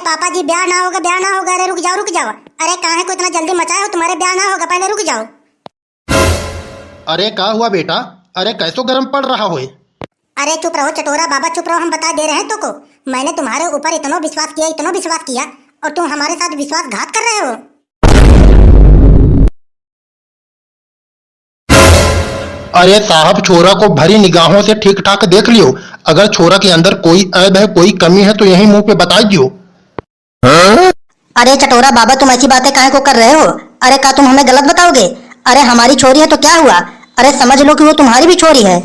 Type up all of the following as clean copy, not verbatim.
पापा जी ब्याह ना होगा, ब्याह ना होगा। अरे रुक जाओ रुक जाओ। अरे काहे को इतना जल्दी मचाए हो, तुम्हारे ब्याह ना होगा, पहले रुक जाओ। अरे का हुआ बेटा? अरे कैसो गर्म पड़ रहा हो? अरे चुप रहो चटोरा बाबा, चुप रहो, हम बता दे रहे हैं तुमको। मैंने तुम्हारे ऊपर इतना विश्वास किया और तुम हमारे साथ विश्वासघात कर रहे हो। अरे साहब, छोरा को भरी निगाहों से ठीक ठाक देख लियो। अगर छोरा के अंदर कोई ऐब है, कोई कमी है तो यही मुंह पे बता दियो। अरे चटोरा बाबा, तुम ऐसी बातें काहे को कर रहे हो? अरे का तुम हमें गलत बताओगे? अरे हमारी छोरी है तो क्या हुआ? अरे समझ लो कि वो तुम्हारी भी छोरी है।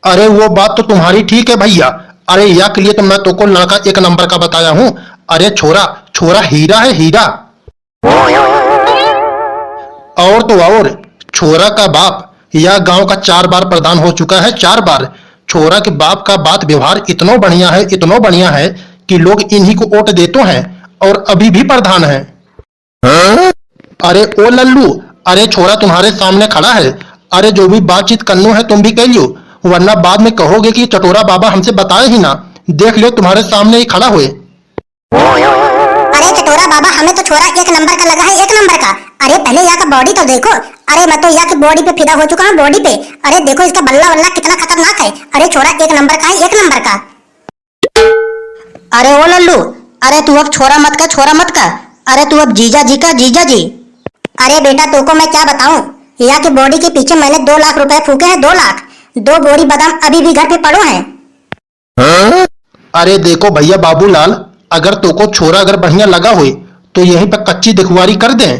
अरे वो बात तो तुम्हारी ठीक है भैया। अरे या के लिए तो मैं तो को लड़का एक नंबर का बताया हूँ। अरे छोरा छोरा हीरा है, हीरा। और तो और, छोरा का बाप यह गांव का 4 बार प्रधान हो चुका है, 4 बार। छोरा के बाप का बात व्यवहार इतना बढ़िया है कि लोग इन्हीं को वोट देते हैं और अभी भी प्रधान है। अरे ओ लल्लू, अरे छोरा तुम्हारे सामने खड़ा है। अरे जो भी बातचीत करनी है तुम भी कह लियो, वरना बाद में कहोगे कि चटोरा बाबा हमसे बताए ही ना। देख लियो तुम्हारे सामने ही खड़ा हुए। अरे चटोरा बाबा, हमें तो छोरा एक नंबर का लगा है, एक नंबर का। अरे पहले यहाँ का बॉडी तो देखो। अरे मैं तो यहाँ की बॉडी पे फिदा हो चुका हूँ, बॉडी पे। अरे देखो इसका बल्ला वल्ला कितना खतरनाक है। अरे छोरा एक नंबर का है, एक नंबर का। अरे ओ लल्लू, अरे तू अब छोरा मत का, छोरा मत का। अरे तू अब जीजा जी का, जीजा जी। अरे बेटा तुमको मैं क्या बताऊं, यहाँ की बॉडी के पीछे मैंने 2 लाख रुपए फूके हैं, 2 लाख। 2 बोरी बादाम अभी भी घर पे पड़ो हैं। अरे देखो भैया बाबूलाल, अगर तो को छोरा अगर बढ़िया लगा हुई तो यहीं पर कच्ची दिखवारी कर दें।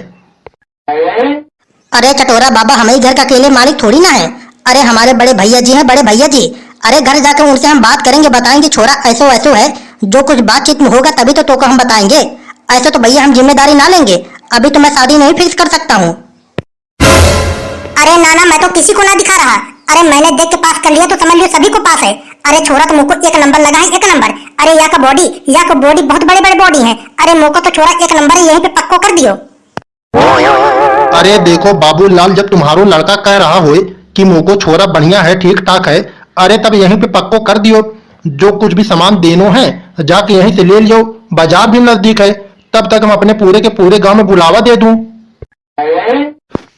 अरे चटोरा बाबा, हमें ही घर का अकेले मालिक थोड़ी ना है। अरे हमारे बड़े भैया जी हैं, बड़े भैया जी। अरे घर जाकर उनसे हम बात करेंगे, बताएंगे छोरा ऐसो ऐसो है। जो कुछ बातचीत में होगा तभी तो को हम बताएंगे। ऐसे तो भैया हम जिम्मेदारी ना लेंगे। अभी तो मैं शादी नहीं फिक्स कर सकता हूँ। अरे नाना, मैं तो किसी को ना दिखा रहा। अरे मैंने देख के पास कर लिया तो समझ लियो सभी को पास है। अरे छोरा तो मुझको एक नंबर लगा है, एक नंबर। अरे यहाँ का बॉडी बहुत बड़े बड़े बॉडी है। अरे मुझको तो छोरा एक नंबर है, यहीं पे पक्को कर दियो। अरे देखो बाबूलाल, जब तुम्हारो लड़का कह रहा हो कि मुझको छोरा बढ़िया है, ठीक ठाक है, अरे तब यहीं पे पक्को कर दियो। जो कुछ भी सामान देनो है जाके यहीं से ले लियो। बाजार भी नजदीक है, तब तक हम अपने पूरे के पूरे गांव में बुलावा दे दूं।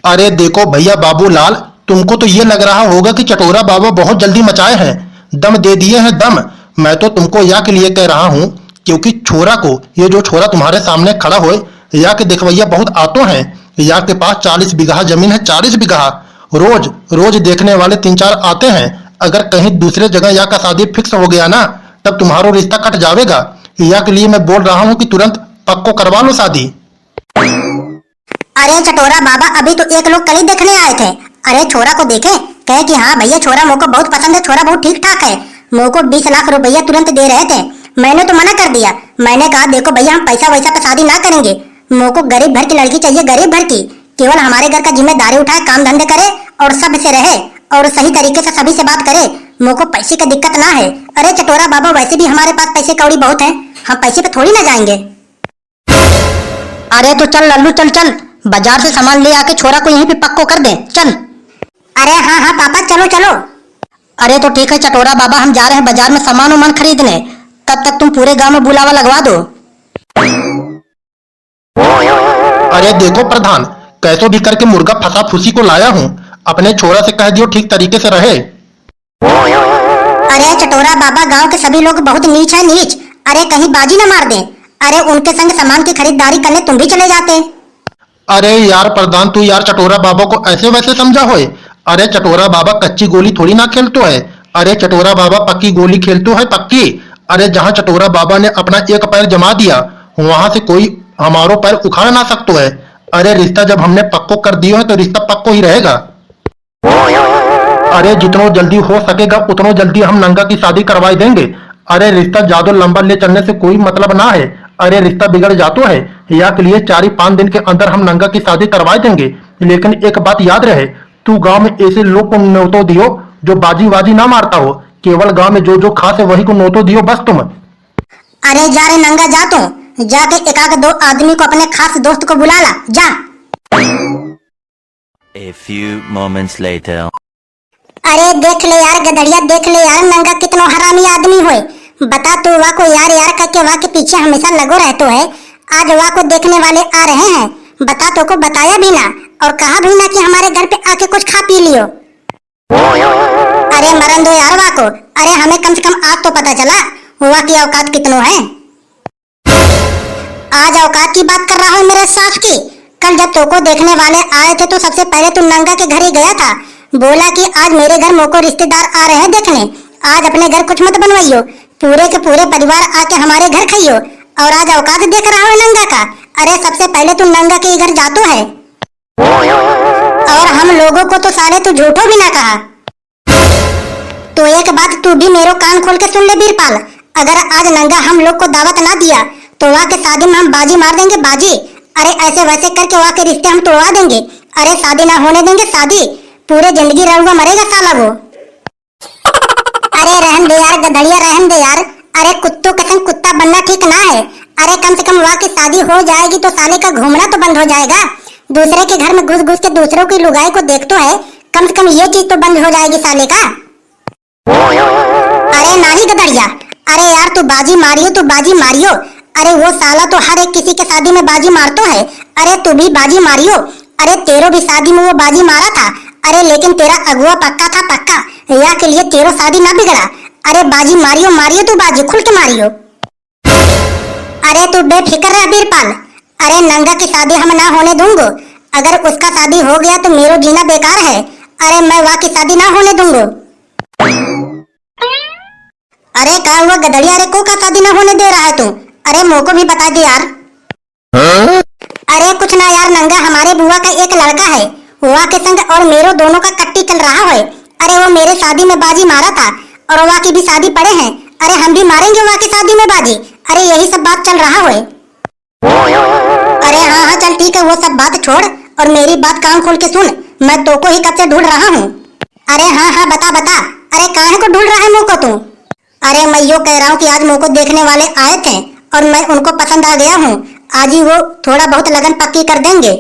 अरे देखो भैया बाबूलाल, तुमको तो ये लग रहा होगा कि चटोरा बाबा बहुत जल्दी मचाए हैं, दम दे दिए हैं, दम। मैं तो तुमको या के लिए कह रहा हूँ क्योंकि छोरा को, ये जो छोरा तुम्हारे सामने खड़ा हो, या के दिखवैया बहुत आतो हैं। या के पास 40 बीघा जमीन है, 40 बीघा। रोज रोज देखने वाले 3-4 आते हैं। अगर कहीं दूसरे जगह या का शादी फिक्स हो गया ना, तब तुम्हारा रिश्ता कट जाएगा। या के लिए मैं बोल रहा हूँ कि तुरंत पक्को करवा लो शादी। अरे चटोरा बाबा, अभी तो एक लोग कल ही देखने आए थे। अरे छोरा को देखे, कहे कि हाँ भैया छोरा मुझको बहुत पसंद है, छोरा बहुत ठीक ठाक है। मुझको 20 लाख रुपया तुरंत दे रहे थे। मैंने तो मना कर दिया। मैंने कहा देखो भैया, हम पैसा वैसा पे शादी ना करेंगे। मुझको गरीब घर की लड़की चाहिए, गरीब घर की। केवल हमारे घर का जिम्मेदारी उठाए, काम धंधे करे और सब से रहे और सही तरीके से सभी से बात करे। मुझको पैसे की दिक्कत ना है। अरे चटोरा बाबा, वैसे भी हमारे पास पैसे कौड़ी बहुत है, हम पैसे पे थोड़ी ना जाएंगे। अरे तो चल लल्लू, चल चल, बाजार से सामान ले आके छोरा को यहीं पे पक्को कर दे, चल। अरे हाँ हाँ पापा, चलो चलो। अरे तो ठीक है चटोरा बाबा, हम जा रहे हैं बाजार में सामान वामान खरीदने। तब तक तुम पूरे गांव में बुलावा लगवा दो। अरे देखो प्रधान, कैसो भी करके मुर्गा फंसा फूसी को लाया हूँ। अपने छोरा से कह दियो ठीक तरीके से रहे। अरे चटोरा बाबा, गांव के सभी लोग बहुत नीच है, नीच। अरे कहीं बाजी ना मार दें। अरे उनके संग सामान की खरीदारी करने तुम भी चले जाते। अरे यार प्रधान, तू यार चटोरा बाबा को ऐसे वैसे समझा होए। अरे चटोरा बाबा कच्ची गोली थोड़ी ना खेलतो है। अरे चटोरा बाबा पक्की गोली खेलतो है, पक्की। अरे जहाँ चटोरा बाबा ने अपना एक पैर जमा दिया, वहां से कोई हमारो पैर उखाड़ ना सकतो है। अरे रिश्ता जब हमने पक्को कर दिया है तो रिश्ता पक्को ही रहेगा। अरे जितनो जल्दी हो सकेगा उतनो जल्दी हम नंगा की शादी करवाई देंगे। अरे रिश्ता ज्यादा लंबा ले चलने से कोई मतलब ना है। अरे रिश्ता बिगड़ जातो है। या के लिए 4-5 दिन के अंदर हम नंगा की शादी करवा देंगे। लेकिन एक बात याद रहे, तू गांव में ऐसे लोग को न्योतो दियो जो बाजी वाजी ना मारता हो। केवल गांव में जो जो खास है वही को न्योतो दियो, बस तुम। अरे जा रे नंगा, जा तू जाके एक 2 आदमी को अपने खास दोस्त को बुला ला, जा। A few moments later. अरे देख ले यार गधड़िया, देख ले यार नंगा कितना हरामी आदमी होए। बता तू वहाँ को यार यार करके वहाँ के पीछे हमेशा लगो रहतो है। आज वहाँ को देखने वाले आ रहे हैं, बता तो को बताया भी ना और कहा भी ना कि हमारे घर पे आके कुछ खा पी लियो। अरे मरन दो यार वहाँ को, अरे हमें कम से कम आज तो पता चला हुआ की औकात कितनो है। आज औकात की बात कर रहा हूँ मेरे साफ की। कल जब तोको देखने वाले आए थे तो सबसे पहले तू नंगा के घर ही गया था, बोला कि आज मेरे घर मोको रिश्तेदार आ रहे हैं देखने, आज अपने घर कुछ मत बनवाइयो, पूरे के पूरे परिवार आके हमारे घर खाइयो। और आज औकात देख रहा हो नंगा का। अरे सबसे पहले तू नंगा के घर जातो है और हम लोगों को तो साले तू झूठो भी ना कहा। तो एक बात तू भी मेरो कान खोल के सुन ले बीरपाल, अगर आज नंगा हम लोग को दावत ना दिया तो वहाँ के शादी में हम बाजी मार देंगे बाजी। अरे ऐसे वैसे करके वहाँ के रिश्ते हम तोड़वा देंगे। अरे शादी ना होने देंगे शादी, पूरे जिंदगी रहूंगा मरेगा साला वो। अरे रहन दे यार गधड़िया, रहन दे यार। अरे कुत्तों कसम कुत्ता बनना ठीक ना है। अरे कम से कम वहाँ की शादी हो जाएगी तो साले का घूमना तो बंद हो जाएगा। दूसरे के घर में घुस घुस के दूसरों की लुगाई को देखतो है, कम से कम ये चीज तो बंद हो जाएगी साले का। अरे नाही गधड़िया, अरे यार तू बाजी मारियो, तू बाजी मारियो। अरे वो साला तो हर एक किसी के शादी में बाजी मारतो है। अरे तू भी बाजी मारियो। अरे तेरो भी शादी में वो बाजी मारा था। अरे लेकिन तेरा अगुआ पक्का था पक्का, या के लिए तेरो शादी ना बिगड़ा। अरे बाजी मारियो मारियो, तू बाजी खुल के मारियो। अरे तू बेफिक्र रह बीरपाल। अरे नंगा की शादी हम ना होने दूंगो। अगर उसका शादी हो गया तो मेरो जीना बेकार है। अरे मैं वहाँ की शादी ना होने दूंगो। अरे क्या हुआ गधड़िया, अरे को का शादी ना होने दे रहा है तू? अरे मोको भी बता दे यार। अरे कुछ ना यार नंगा, हमारे बुआ का एक लड़का है, बुआ के संग और मेरो दोनों का कट्टी चल रहा है। अरे वो मेरे शादी में बाजी मारा था और वहाँ की भी शादी पड़े हैं। अरे हम भी मारेंगे वहाँ की शादी में बाजी। अरे यही सब बात चल रहा है। अरे हाँ हाँ चल ठीक है, वो सब बात छोड़ और मेरी बात कान खोल के सुन, मैं तो को ही कब से ढूंढ रहा हूँ। अरे हाँ हाँ बता बता, अरे काहे को ढूंढ रहा है मोको तू? अरे मैं यो कह रहा हूँ कि आज मोको देखने वाले आए थे और मैं उनको पसंद आ गया हूँ। आज ही वो थोड़ा बहुत लगन पक्की कर देंगे।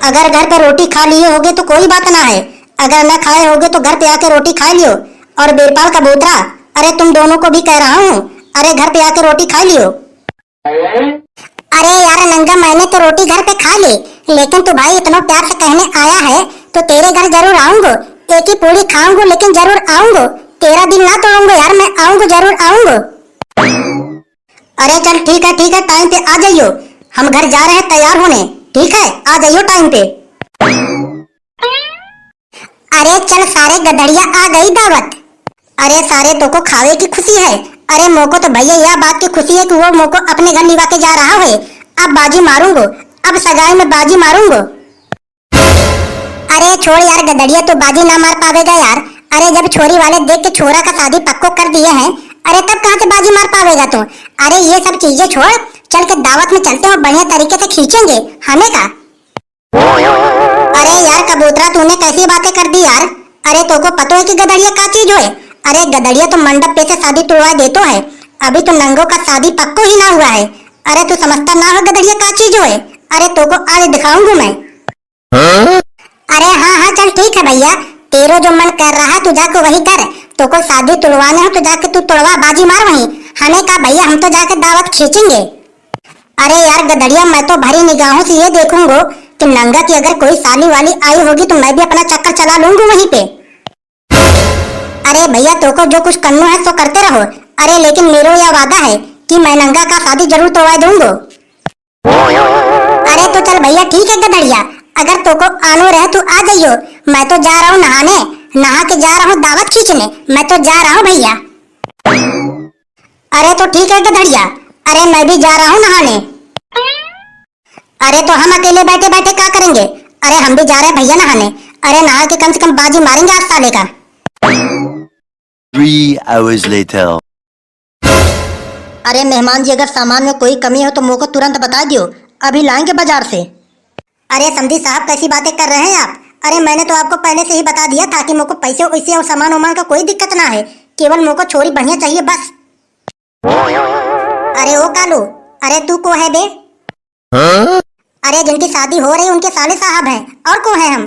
अगर घर पे रोटी खा लिए होगे तो कोई बात ना है, अगर न खाए होगे तो घर पे आके रोटी खा लियो। और बीरपाल कबूतरा, अरे तुम दोनों को भी कह रहा हूँ, अरे घर पे आके रोटी खा लियो। अरे यार नंगा, मैंने तो रोटी घर पे खा ली, लेकिन तू भाई इतना प्यार से कहने आया है तो तेरे घर जरूर आऊंगा। एक ही पूरी खाऊंगा लेकिन जरूर आऊंगा, तेरा दिल ना तोड़ूंगा यार, मैं आऊंगा जरूर आऊंगा। अरे चल ठीक है, टाइम पे आ जाइयो, हम घर जा रहे हैं तैयार होने। ठीक है आ जाइयो टाइम पे। अरे चल सारे गधड़िया आ गई दावत। अरे सारे तो को खावे की खुशी है। अरे मोको तो भैया यह बात की खुशी है कि वो मोको अपने घर लिवा के जा रहा है। अब बाजी मारूंगो, अब सगाई में बाजी मारूंगो। अरे छोड़ यार गधड़िया, तो बाजी ना मार पावेगा यार। अरे जब छोरी वाले देख के छोरा का शादी पक्को कर दिए हैं, अरे तब कहाँ से बाजी मार पावेगा तू? अरे ये सब चीजें छोड़, चल के दावत में चलते हैं, बढ़िया तरीके से खींचेंगे हमें का। अरे यार कबूतरा, तूने कैसी बातें कर दी यार? अरे तो को पता है कि गधड़िया का चीज है? अरे गधड़िया तो मंडप पे से शादी तोड़वा देतो है, अभी तो नंगो का शादी पक्को ही ना हुआ है। अरे तू समझता ना हो गधड़िया का चीज है? अरे तो को आज दिखाऊंगा मैं। अरे हाँ चल ठीक है भैया, तेरो जो मन कर रहा है तू जाके वही कर। तो को शादी तुड़वाने हो तो जाके तू तुड़वा, बाजी मार वहीं। हमें का भैया हम तो जाके दावत खींचेंगे। अरे यार गधड़िया, मैं तो भरी निगाहों से ये देखूंगा कि नंगा की अगर कोई साली वाली आई होगी तो मैं भी अपना चक्कर चला लूंगा वहीं पे। अरे भैया तो को जो कुछ करना है तो करते रहो। अरे लेकिन मेरो यह वादा है कि मैं नंगा का शादी जरूर तोड़वा दूंगा। अरे तो चल भैया ठीक है गधड़िया, अगर तो को आनो रहे तो आ जाइयो। मैं तो जा रहा हूँ नहाने, नहा के जा रहा हूँ दावत खींचने, मैं तो जा रहा हूँ भैया। अरे तो ठीक है गधड़िया, अरे मैं भी जा रहा हूँ नहाने। अरे तो हम अकेले बैठे बैठे क्या करेंगे? अरे हम भी जा रहे हैं भैया नहाने। अरे नहा के कम से कम बाजी मारेंगे आज साले का। 3 hours later. अरे मेहमान जी, अगर सामान में कोई कमी हो तो मोको तुरंत बता दियो, अभी लाएंगे बाजार से। अरे समधी साहब कैसी बातें कर रहे हैं आप? अरे मैंने तो आपको पहले से ही बता दिया था कि मेरे को पैसे वैसे और सामान वामान का कोई दिक्कत ना है, केवल मेरे को छोरी बढ़िया चाहिए बस। अरे ओ कालू, अरे तू को है बे? अरे जिनकी शादी हो रही उनके साले साहब हैं, और को है हम?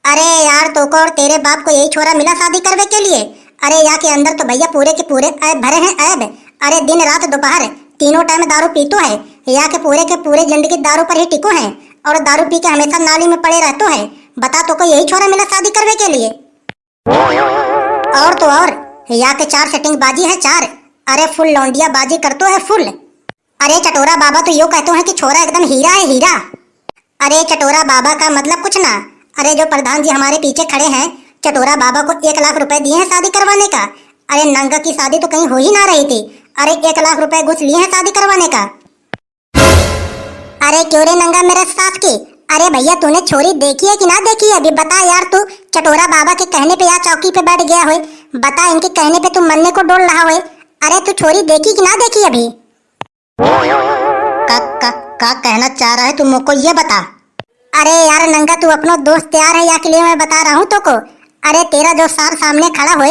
अरे यार तो को और तेरे बाप को यही छोरा मिला शादी करने के लिए? अरे यहाँ के अंदर तो भैया पूरे के पूरे ऐब भरे हैं ऐब। अरे दिन रात दोपहर तीनों टाइम दारू पीतो है। यहाँ के पूरे जिंदगी दारू पर ही टिको है और दारू पी के हमेशा नाली में पड़े रहते है। बता तो कोई यही छोरा मिला शादी करने के लिए? और तो और यहाँ के 4 सेटिंग बाजी है 4। अरे फुल लौंडिया बाजी करतो है फुल। अरे चटोरा बाबा तो यो कहते हैं कि छोरा एकदम हीरा है हीरा। अरे चटोरा बाबा का मतलब कुछ ना। अरे जो प्रधान जी हमारे पीछे खड़े हैं चटोरा बाबा को 1 लाख रुपए दिए हैं शादी करवाने का। अरे नंगा की शादी तो कहीं हो ही ना रही थी। अरे 1 लाख रुपए घुस लिए हैं शादी करवाने का। अरे क्यों रे नंगा मेरे साथ की? अरे भैया तूने छोरी देखी है कि ना देखी है? अभी बता यार, तू चटोरा बाबा के कहने पे यार चौकी पे बैठ गया हो। बता, इनके कहने पे तू मरने को डोल रहा हो। अरे तू छोरी देखी कि ना देखी अभी? का कहना चाह रहा है तुम मुझको ये बता। अरे यार नंगा, तू अपना दोस्त तैयार है या के लिए मैं बता रहा हूँ तो को। अरे तेरा जो सार सामने खड़ा हुए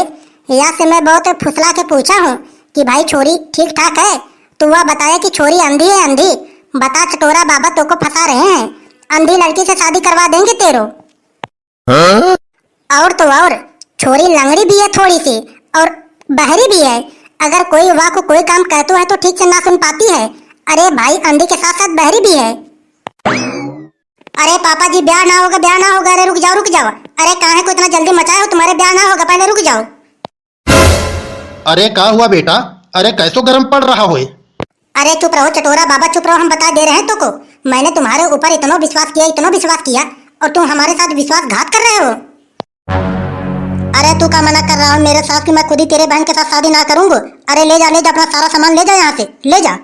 या से मैं बहुत फुसला के पूछा हूँ कि भाई छोरी ठीक ठाक है। तू वह बताया कि छोरी अंधी है अंधी। बता चटोरा बाबा तो को फंसा रहे हैं। अंधी लड़की से शादी करवा देंगे तेरो। और तो और छोरी लंगड़ी भी है थोड़ी सी और बहरी भी है। अगर कोई वाह को कोई काम कहते है तो ठीक से ना सुन पाती है। अरे भाई अंधी के साथ साथ बहरी भी है। अरे पापा जी ब्याह ना होगा ब्याह ना होगा। अरे रुक जाओ। अरे काहे को इतना जल्दी मचाए हो? तुम्हारे ब्याह ना होगा, पहले रुक जाओ। अरे क्या हुआ बेटा? अरे कैसो गर्म पड़ रहा हो? अरे चुप रहो चटोरा बाबा, चुप रहो। हम बता दे रहे हैं तो को। मैंने तुम्हारे ऊपर इतना विश्वास किया और तुम हमारे साथ विश्वासघात कर रहे हो। अरे तू का मना कर रहा हो मेरे साथ कि मैं खुद ही तेरे बहन के साथ शादी ना करूंगा? अरे ले जा अपना सारा सामान ले जा यहाँ से, ले जा।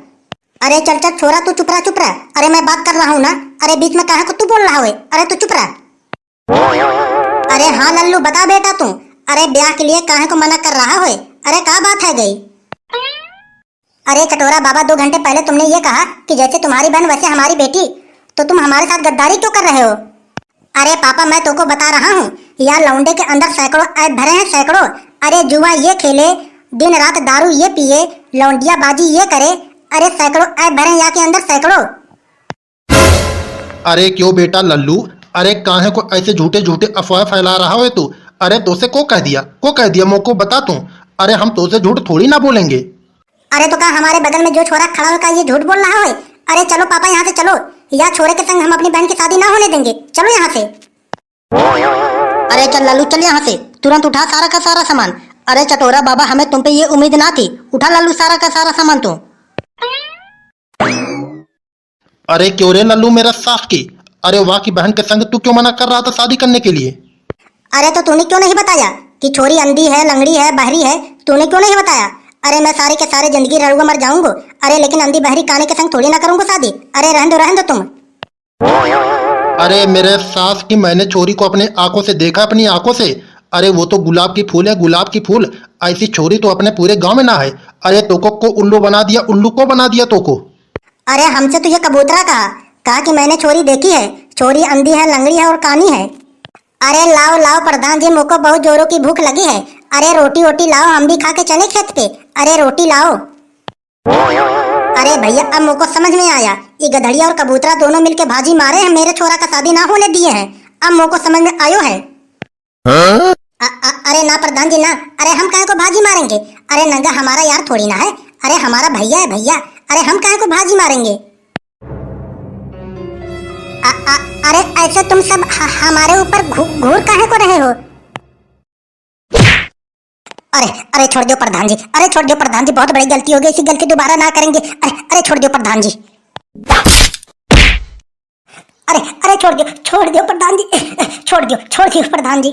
अरे चल छोरा, तू चुप रहा। अरे मैं बात कर रहा हूँ ना। अरे बीच में काहे को तू बोल रहा है? अरे तू चुप रहा। अरे हाँ लल्लू बता बेटा तू। अरे ब्याह के लिए काहे को मना कर रहा है? अरे क्या बात है गई? अरे चटोरा बाबा 2 घंटे पहले तुमने ये कहा कि जैसे तुम्हारी बहन वैसे हमारी बेटी, तो तुम हमारे साथ गद्दारी क्यों कर रहे हो? अरे पापा मैं तो को बता रहा हूँ, यार लौंडे के अंदर सैकड़ों ऐब भरे हैं सैकड़ों। अरे जुआ ये खेले, दिन रात दारू ये पिए, लौंडिया बाजी ये करे। अरे सैकड़ों ऐब भरे यहाँ के अंदर सैकड़ों। अरे क्यों बेटा लल्लू? अरे काहे को ऐसे झूठे अफवाह फैला रहा हो तू? अरे तो से को कह दिया मुझको बता तू। अरे हम तो से झूठ थोड़ी ना बोलेंगे। अरे तो कहा हमारे बगल में जो छोरा खड़ा होगा ये झूठ बोल रहा है? अरे चलो पापा यहाँ से चलो, या छोरे के संग हम अपनी बहन की शादी ना होने देंगे। चलो यहाँ से। अरे चल लल्लू चल यहाँ से, तुरंत उठा सारा का सारा सामान। अरे चटोरा बाबा हमें तुम पे ये उम्मीद ना थी। उठा लल्लू सारा का सारा सामान तू। अरे क्यों रे लल्लू मेरा साफ की? अरे वाह की बहन के संग तू क्यों मना कर रहा था शादी करने के लिए? अरे तो तूने क्यों नहीं बताया कि छोरी अंधी है, लंगड़ी है, बहरी है? तूने क्यों नहीं बताया? अरे मैं सारे के सारे जिंदगी रहूंगा, मर जाऊंगा। अरे लेकिन अंधी बहरी काने के संग थोड़ी ना करूंगा शादी। अरे रहन दो तुम। अरे मेरे सास की मैंने छोरी को अपने आंखों से देखा, अपनी आंखों से। अरे वो तो गुलाब की फूल है, गुलाब की फूल। ऐसी छोरी तो अपने पूरे गांव में ना है। अरे तोको को उल्लू बना दिया, उल्लू को बना दिया तोको। अरे हमसे तो ये कबूतरा कहा कि मैंने छोरी देखी है, छोरी अंधी है, लंगड़ी है और कानी है। अरे लाओ प्रधान जी, मुझको बहुत जोरों की भूख लगी है। अरे रोटी वोटी लाओ, हम भी खा के चले खेत पे। अरे रोटी लाओ। अरे भैया अब मुझको समझ में आया, ये गधड़िया और कबूतरा दोनों मिलके भाजी मारे हैं, मेरे छोरा का शादी ना होने दिए हैं। अब मुझको समझ में आयो है। अरे ना प्रधान जी ना। अरे हम काहे को भाजी मारेंगे? अरे नंगा हमारा यार थोड़ी ना है। अरे हमारा भैया है भैया। अरे हम काहे को भाजी मारेंगे? अरे ऐसे तुम सब हमारे ऊपर घूर काहे को रहे हो? अरे छोड़ दो प्रधान जी। अरे छोड़ दो प्रधान जी, बहुत बड़ी गलती हो गई, ऐसी गलती दोबारा ना करेंगे। अरे छोड़ दो प्रधान जी। अरे छोड़ दो प्रधान जी। छोड़ दो प्रधान जी।